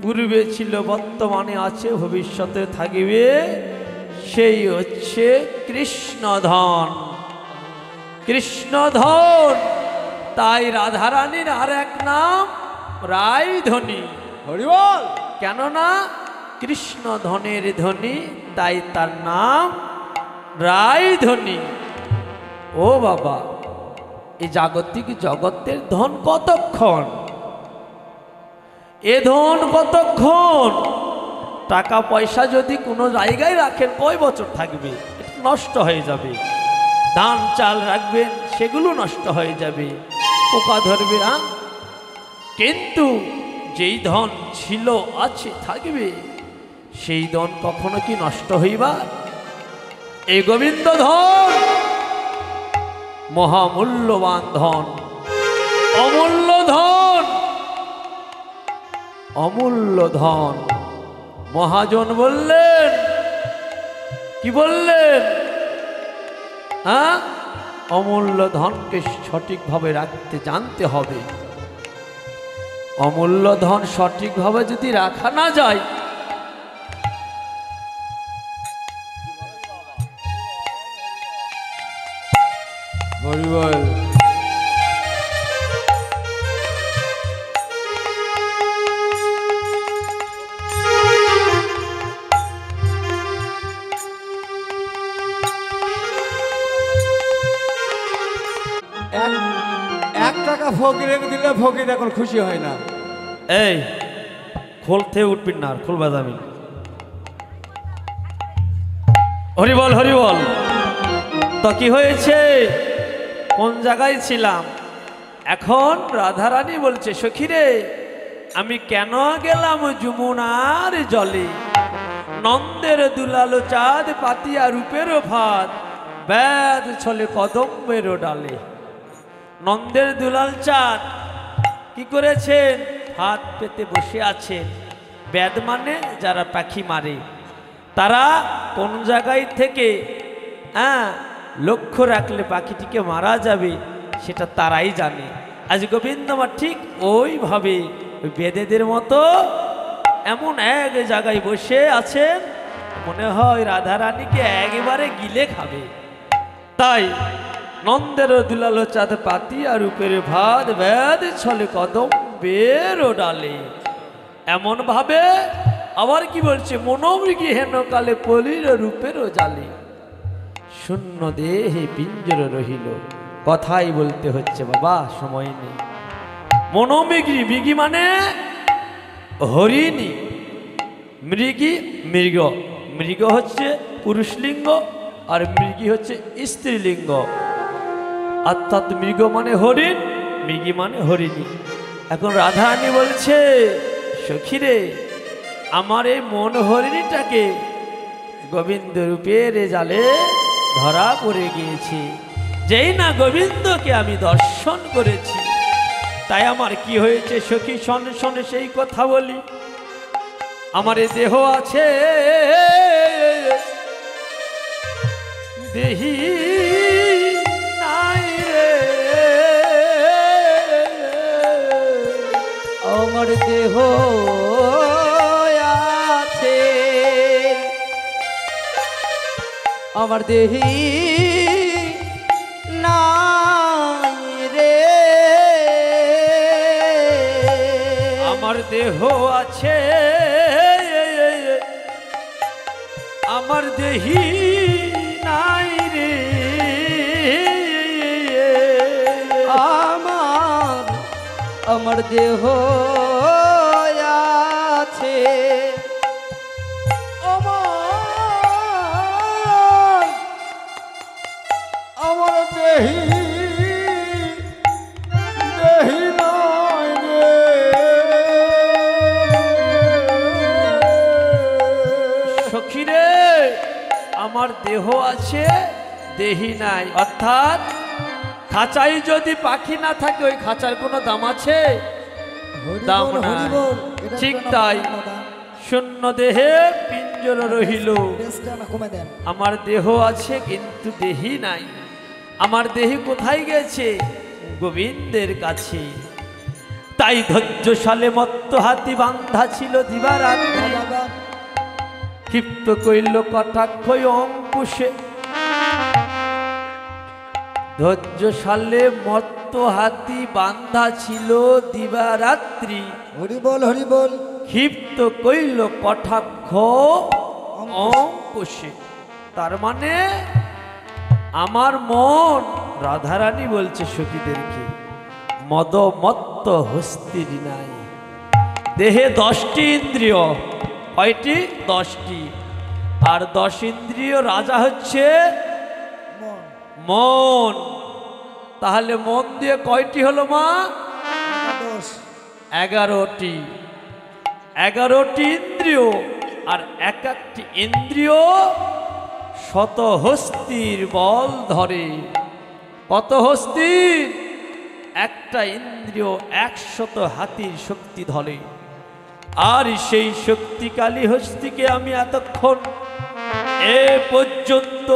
পূর্বে ছিল বর্তমানে আছে ভবিষ্যতে থাকিবে, সেই হচ্ছে কৃষ্ণধন। কৃষ্ণধন। তাই রাধারানীর আর এক নাম রায়ধনী। হরি বল। কেননা কৃষ্ণ ধনের ধনী, তাই তার নাম রায়ধনী। ও বাবা, এই জাগতিক জগতের ধন কতক্ষণ? এ ধন কতক্ষণ? টাকা পয়সা যদি কোনো জায়গায় রাখেন কয় বছর থাকবে? এটা নষ্ট হয়ে যাবে। ধান চাল রাখবেন সেগুলো নষ্ট হয়ে যাবে, পোকা ধরবে। কিন্তু যেই ধন ছিল আছে থাকবে, সেই ধন কখনো কি নষ্ট হইবা? এই গোবিন্দ ধন মহামূল্যবান ধন, অমূল্য ধন, অমূল্য ধন। মহাজন বললেন, কি বললেন? অমূল্য ধনকে সঠিকভাবে রাখতে জানতে হবে। অমূল্য ধন সঠিকভাবে যদি রাখা না যায়, হরি বল। এক টাকা ফকিরে দিলে ফকির এখন খুশি হয় না। এই খুলতে উঠবি না, খুল বাজাবি। হরি বল হরি বল। তো কি হয়েছে? কোন জায়গায় ছিলাম? এখন রাধারানী বলছে, সখীরে আমি কেন গেলাম যমুনার জলে, নন্দের দুলালো চাঁদ পাতিয়া রূপের ভাত, বেদ ছলে কদম্বের ডালে। নন্দের দুলাল চাঁদ কি করেছেন? হাত পেতে বসে আছেন। বেদ মানে যারা পাখি মারে, তারা কোন জায়গায় থেকে লক্ষ্য রাখলে পাখিটিকে মারা যাবে সেটা তারাই জানে। আজ গোবিন্দ আমার ঠিক ওইভাবে বেদেদের মতো এমন এক জায়গায় বসে আছেন, মনে হয় রাধারানীকে একেবারে গিলে খাবে। তাই নন্দের দুলালো চাঁদ পাতি আর রূপের ভাত, বেদ ছলে কদম বের ডালে। এমন ভাবে আবার কি বলছে? মনোমৃগী হেন কালে পলির রূপের জালে, শূন্য দেহে পিঞ্জর রহিল। কথাই বলতে হচ্ছে বাবা, সময় নেই। মনোমৃগী, মৃগী মানে হরিণী, মৃগী মৃগ। মৃগ হচ্ছে পুরুষলিঙ্গ আর মৃগী হচ্ছে স্ত্রীলিঙ্গ। অর্থাৎ মৃগ মানে হরিণ, মৃগী মানে হরিণী। এখন রাধারানী বলছে, সখীরে, আমার এই মন হরিণীটাকে গোবিন্দ রূপের জালে ধরা পড়ে গিয়েছে। যেই না গোবিন্দকে আমি দর্শন করেছি, তাই আমার কি হয়েছে সখী, শোনে শোনে সেই কথা বলি। আমার এ দেহ আছে, দেহি নাই রে, আমার দেহ আছে, আমার দেহি নাই রে, আমার দেহ আছে, আমার দেহি নাই রে, আমার দেহ আছে, আমার দেহি দেহি নাই রে। সখীরে, আমার দেহ আছে, দেহি নাই, অর্থাৎ খাঁচাই যদি পাখি না থাকে, ওই খাঁচার কোনো দাম আছে? দাম হরিবল, নাই। হরিবল, এটার ঠিক জন্য তাই, আপনার দাম। শূন্য দেহে পিঞ্জর রহিল। বেশটা না কমে দেন। আমার দেহ আছে কিন্তু দেহি নাই। আমার দেহি কোথায় গেছে? গোবিন্দের কাছে। তাই ধৈর্যশালে মত্ত হাতি বান্ধা ছিল দিবারাত্রি, বাবা, ক্ষিপ্ত কইল কটাক্ষই অঙ্কুশে। ধৈর্যশালে মত্ত হাতি বান্ধা ছিল দিবারাত্রি, হরিবল, হরিবল। ক্ষিপ্ত কইল কটাক্ষ অঙ্কুশে। তার মানে আমার মন, রাধারানী বলছে সখীদেরকে, মদমত্ত হস্তির নাই। দেহে 10টি ইন্দ্রিয়, কয়টি? 10টি। আর 10 ইন্দ্রিয় রাজা হচ্ছে মন, মন। তাহলে মন দিয়ে কয়টি হলো মা? দোষ। 11টি। 11টি ইন্দ্রিয়, আর এক একটি ইন্দ্রিয় শত হস্তির বল ধরে। কত হস্তির? একটা ইন্দ্রিয় 100 হাতির শক্তি ধরে। আর সেই শক্তিকালী হস্তিকে আমি এতক্ষণ এ পর্যন্ত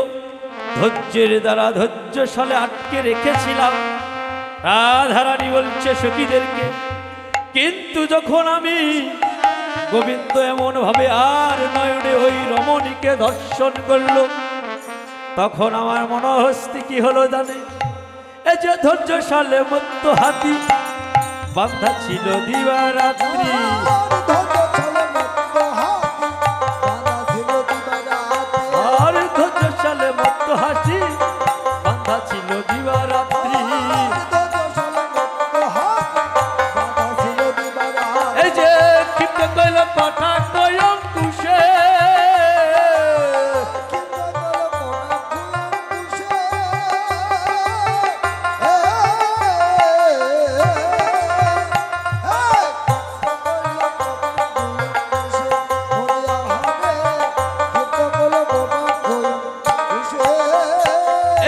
ধৈর্যের দ্বারা ধৈর্যশালে আটকে রেখেছিলাম। রাধারানী বলছে সখীদেরকে, কিন্তু যখন আমি গোবিন্দ এমন ভাবে আর নয়নে ওই রমণীকে দর্শন করল, তখন আমার মনোহস্তি কি হলো জানে? এই যে ধৈর্যশালে মত্ত হাতি বান্ধা ছিল দিবারাত্রি, আর ধৈর্যশালে মত্ত হাতি বান্ধা ছিল দিবারাত্রি। এই যে ক্ষিপ্ত কইল কটাক্ষ অঙ্কুশে,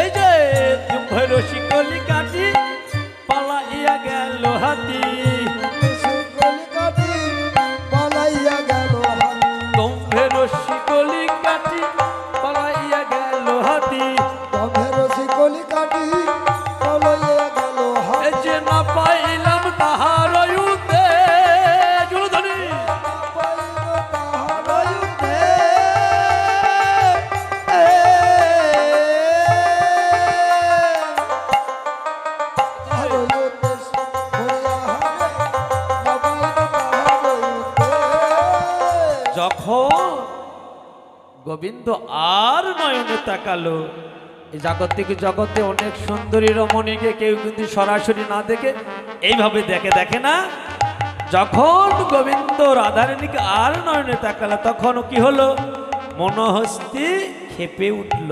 এই যে দুম্ভের শিকলি কাটি পালাইয়া গেল হাতি, গম্ভের শিকলি কাটি পালাইয়া গেল হাতি। এই যে না পাইলাম তাহার উতে, জলধনি যখন গোবিন্দ আর নয়নে তাকালো, এই জাগতিক জগতে অনেক সুন্দরী রমণীকে কেউ কিন্তু সরাসরি না দেখে এইভাবে দেখে, দেখে না? যখন গোবিন্দ রাধারানীকে আর নয়নে তাকালো, তখন কি হলো? মনোহস্তি খেপে উঠল।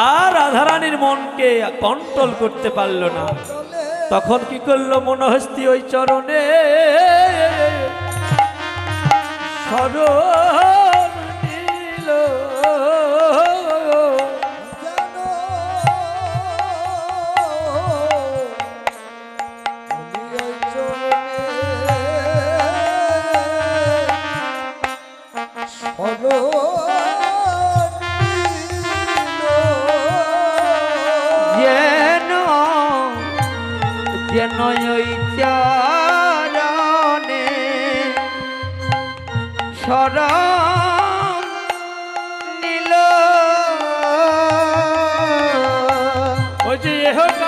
আর রাধারানীর মনকে কন্ট্রোল করতে পারল না। তখন কি করলো, মনোহস্তি ওই চরণে শরণ নিল। যেন ওই চরণে শরণ নিল। ওই যে এহকার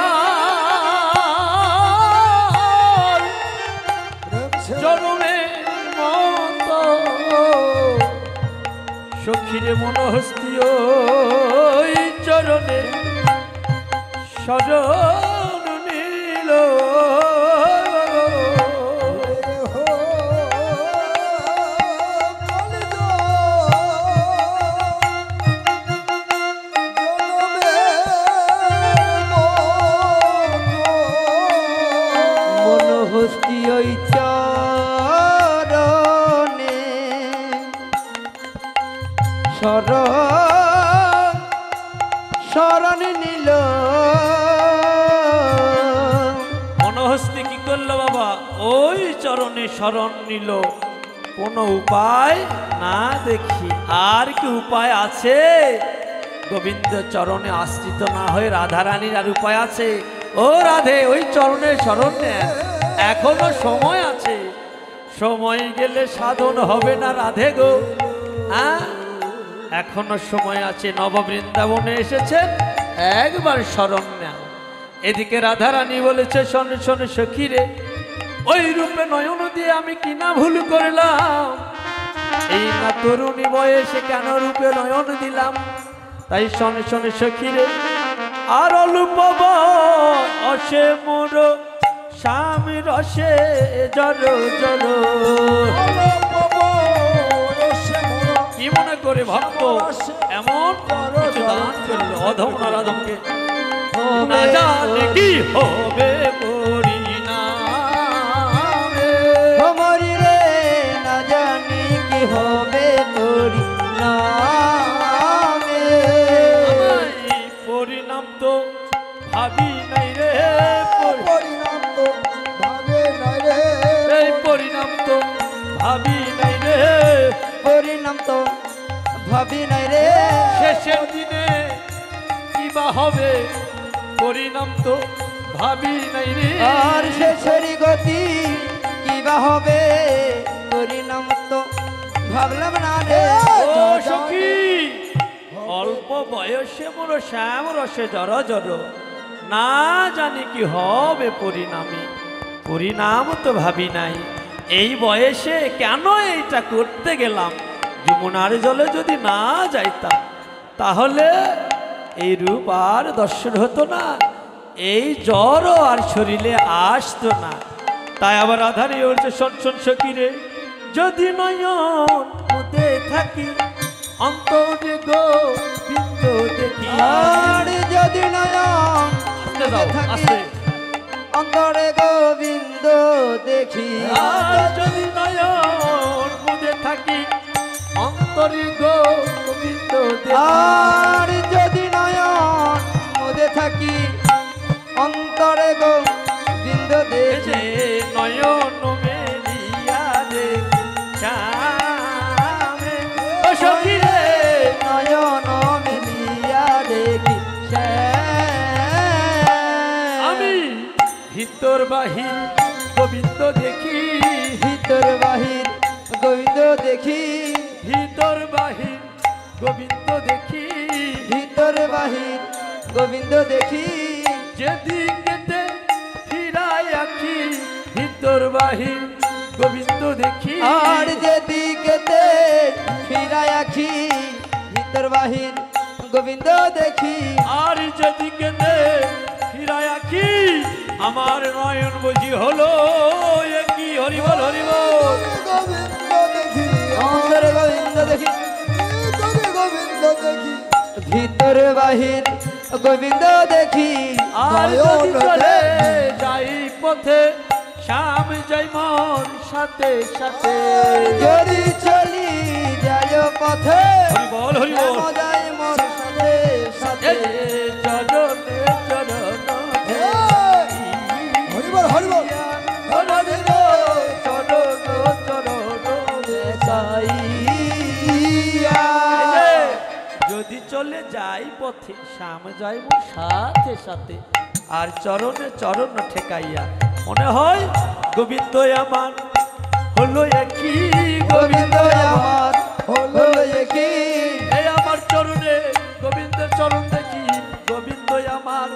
চরণের মতো সখীরে মনোহস্তি ওই চরণে শরণ নিল। মনোহস্তি ওই চরণে শরণ নিল। মনোহস্তি কি করলো বাবা, ওই চরণে শরণ নিল। কোনো উপায় না দেখি, আর কি উপায় আছে? গোবিন্দ চরণে আশ্রিত না হয়ে রাধারানীর আর উপায় আছে? ও রাধে, ওই চরণে শরণ নেন, এখনো সময় আছে। সময় গেলে সাধন হবে না রাধে গো। হ্যাঁ, এখনো সময় আছে। নববৃন্দাবনে এসেছেন, একবার শরণ নেন। এদিকে রাধারানী বলেছে, শোন শোন সখীরে, ওই রূপে নয়ন দিয়ে আমি কিনা ভুল করলাম। এই না তরুণী বয়সে কেন রূপে নয়ন দিলাম? তাই শোন শোন সখীরে, আর অল্প অসে মোর স্বামী রসে জর জর। কি মনে করে ভক্ত এমন কিছু দান করলো অধম নরাধমকে? না জানে কি হবে পরিণামে। হমরি রে না জানি কি হবে পরিণামে। পরিণাম তো ভাবি নাই রে, পরিণাম তো ভাবে নাই রে, এই পরিণাম তো ভাবি নাই রে। পরিণাম তো ভাবি নাই রে। শেষের দিনে কি বা হবে, পরিণাম তো ভাবি নাই রে। আর শেষের গতি কি বা হবে, পরিণাম তো ভাবলাম না রে। ও সখী, অল্প বয়সে মোর শ্যাম রসে জর জর, না জানি কি হবে পরিণামে। পরিণাম তো ভাবি নাই, এই বয়সে কেন এইটা করতে গেলাম? যমুনার জলে যদি না যাইতাম তাহলে এই রূপ আর দর্শন হতো না, এই জ্বরও আর শরীরে আসতো না। তাই আবার আধারে বলছে, শোন শোন সখীরে, যদি নয়ন মুদে থাকি অন্তরে গোবিন্দ দেখি। আর যদি নয়ন আস্তে যাও, আস্তে। অন্তরে গোবিন্দ দেখি। আর যদি নয়ন মুদে থাকি অন্তরে গোবিন্দ দেখি। আর যদি নয়ন মুদে থাকি অন্তরে গোবিন্দ দেখি। নয়ন মেলিয়া দেখি শ্যামে। ও সখী রে, নয়ন মিলিয়া দেখি আমি ভিতর বাহির গোবিন্দ দেখি। ভিতর বাহির গোবিন্দ দেখি। ভিতর বাহির গোবিন্দ দেখি। ভিতর বাহির গোবিন্দ দেখি। যেদিকেতে ফিরাই আখি ভিতর বাহির গোবিন্দ দেখি। আর যেদিকেতে ফিরাই আখি ভিতর বাহির গোবিন্দ দেখি। আর যেদিকেতে ফিরাই আখি আমার নয়ন বুঝি হলো কি হরিবল হরিবল। গোবিন্দ দেখি, অন্তরে গোবিন্দ দেখি। গোবিন্দ দেখি, ভিতর বাহির গোবিন্দ দেখি আর যদি চলে যাই পথে শ্যাম যাই মোর সাথে সাথে যদি চলি যায় পথে হরি বল হরি বল শ্যাম যায় মোর সাথে সাথে চরণে চরণ হরিবল হরিবল যদি চলে যাই পথে শ্যাম যাই মোর সাথে সাথে আর চরণে চরণ ঠেকাইয়া মনে হয় গোবিন্দ আমার হলো একই গোবিন্দ আমার হলো কি এই আমার চরণে গোবিন্দের চরণ দেখি গোবিন্দ আমার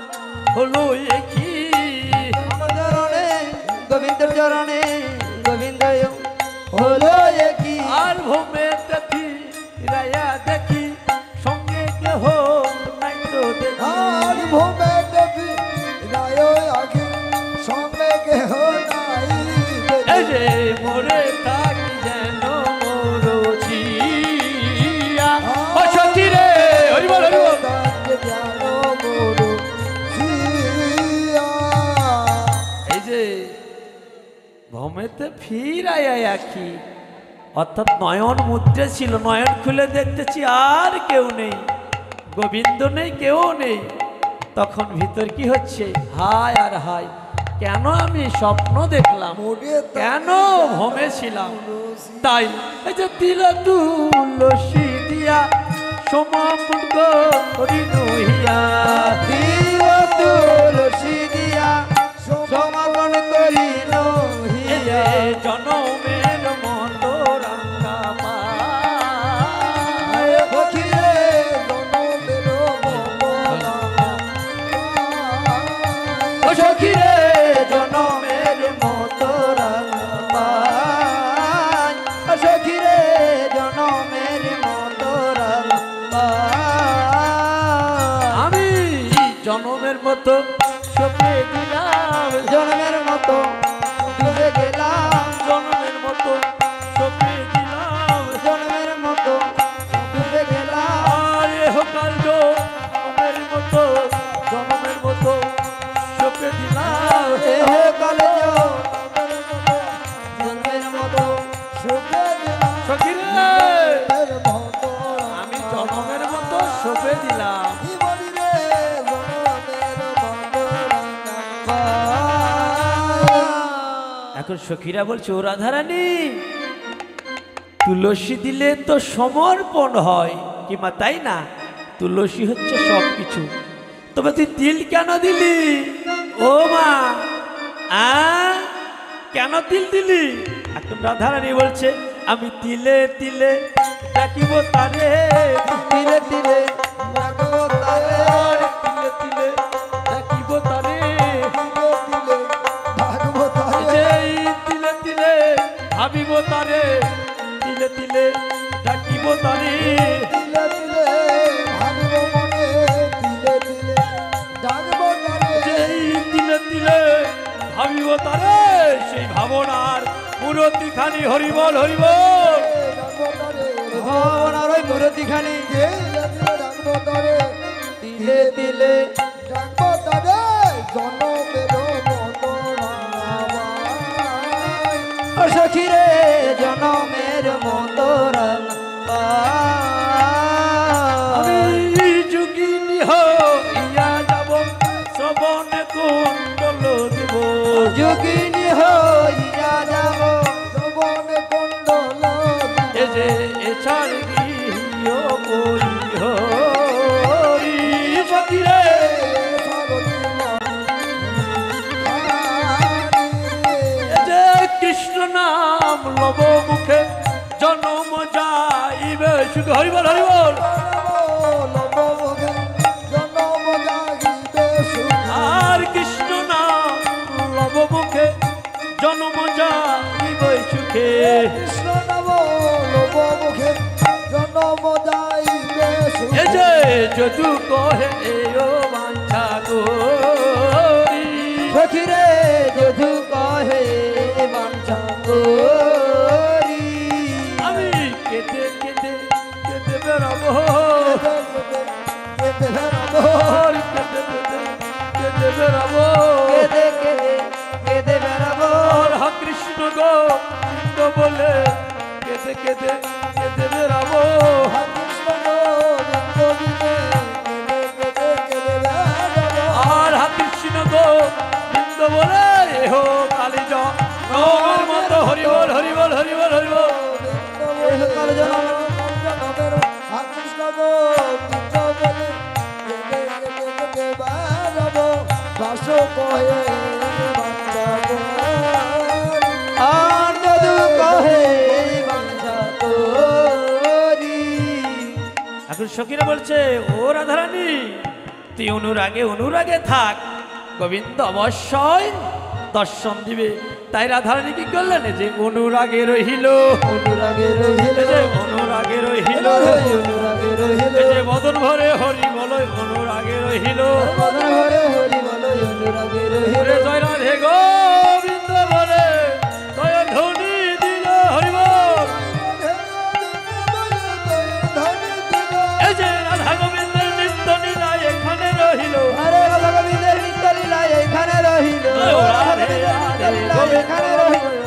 হলো একই আমার চরণে গোবিন্দের চরণে গোবিন্দ হলো কি আর ভূমে দেখি রায়া দেখি সঙ্গে কেহ নাই তো দেখি আর ভূমে দেবী রায় আগে সঙ্গে কেহ নাই এই যে মোরে থাকি যেন মরছিয়া ও সখী রে হরি বল হরি বল এই যে ভূমেতে ফিরাইয়া আখি অর্থাৎ নয়ন মুদ্রা ছিল নয়ন খুলে দেখতেছি আর কেউ নেই গোবিন্দ নেই কেউ নেই তখন ভিতর কি হচ্ছে হায় আর হায় কেন আমি স্বপ্ন দেখলাম কেন ভ্রমে ছিলাম তাই এই যে দিল তুলসী দিয়া সমাপন করি নহিয়া দিল তুলসী দিয়া সমাপন করিল এই যে জনমের মতো রাঙ্গা পায় সখিরে ও সখিরে জনমের মতো রাঙায় ও সখিরে জনমের মতো রাঙায় আমি জনমের মতো সপে দিলাম জনমের মতো ডুবে গেলাম জনমের মতো সপে দিলাম জনমের মতো ডুবে গেলাম আরে হোকাল জনমের মতো সপে দিলাম দেহ কালে জন্মের মতো সখিরে আমি জনমের মতো সপে দিলাম এখন সখীরা বলছে ও রাধারানী তুলসী দিলে তো সমর্পণ হয় কিংবা তাই না তুলসী হচ্ছে সব কিছু তবে তুই তিল কেন দিলি ও মা কেন তিল দিলি এখন রাধারানী বলছে আমি তিলে তিলে ডাকিব তারে তিলে তিলে রাখবো তারে তিলে তিলে ডাকিব তারে ভাগবত এই তিলে তিলে ভাবিব তারে তিলে তিলে ডাকিব তারে তিলে তিলে ভাবিব মনে তিলে তিলে ডাকবো তারে যেই তিলে তিলে ভাবিব তারে সেই ভাবনার মূরতিখানি হরিবল হরিবল ডাকবো তারে ভাবনার ওই মূর্তিখানি তিলে তিলে ডাকবো তারে তিলে তিলে ডাকবো তারে জনমের মতো রাঙামায়। ও সখিরে জনমের মতো রাঙায় আমি যোগিনী হইয়া যাব শ্রবণে কুণ্ডল দিব যোগিনী হইয়া যাব যৌবনে কুণ্ডল এ যে এছাড় গৃহ করি হরি সখিরে এ যে কৃষ্ণ নাম লব মুখে জনম যাইবে সুখ হরিবল হরিবল আর কৃষ্ণ নাম লব মুখে জনম যাইবে সুখে এ যে যদু কহে ও বাঞ্ছা করি সখিরে যদু কহে বাঞ্ছা করি আমি কেটে কেটে কেটে বেড়াবো দাস কহে বাঞ্ছা করি। আর যদু কহে বাঞ্ছা করি। এখন সখীরা বলছে ও রাধারানী তুই অনুরাগে থাক, গোবিন্দ অবশ্যই দর্শন দিবে। তাই রাধারানী কি করলেন যে অনুরাগে রহিল, অনুরাগে রহিল, এই যে অনুরাগে রহিল, অনুরাগে রহিল, এই যে বদন ভরে হরি বল অনুরাগে রহিল। বদন ভরে হরি বল অনুরাগে রহিল। ওরে জয় রাধে গোবিন্দ বলে জয় ধ্বনি দিল হরি বল। এই যে রাধা গোবিন্দের নিত্য লীলা এখানে রহিল। আরে রাধা গোবিন্দের নিত্য লীলা এখানে রহিল, রাধে রাধে এখানে রহিল।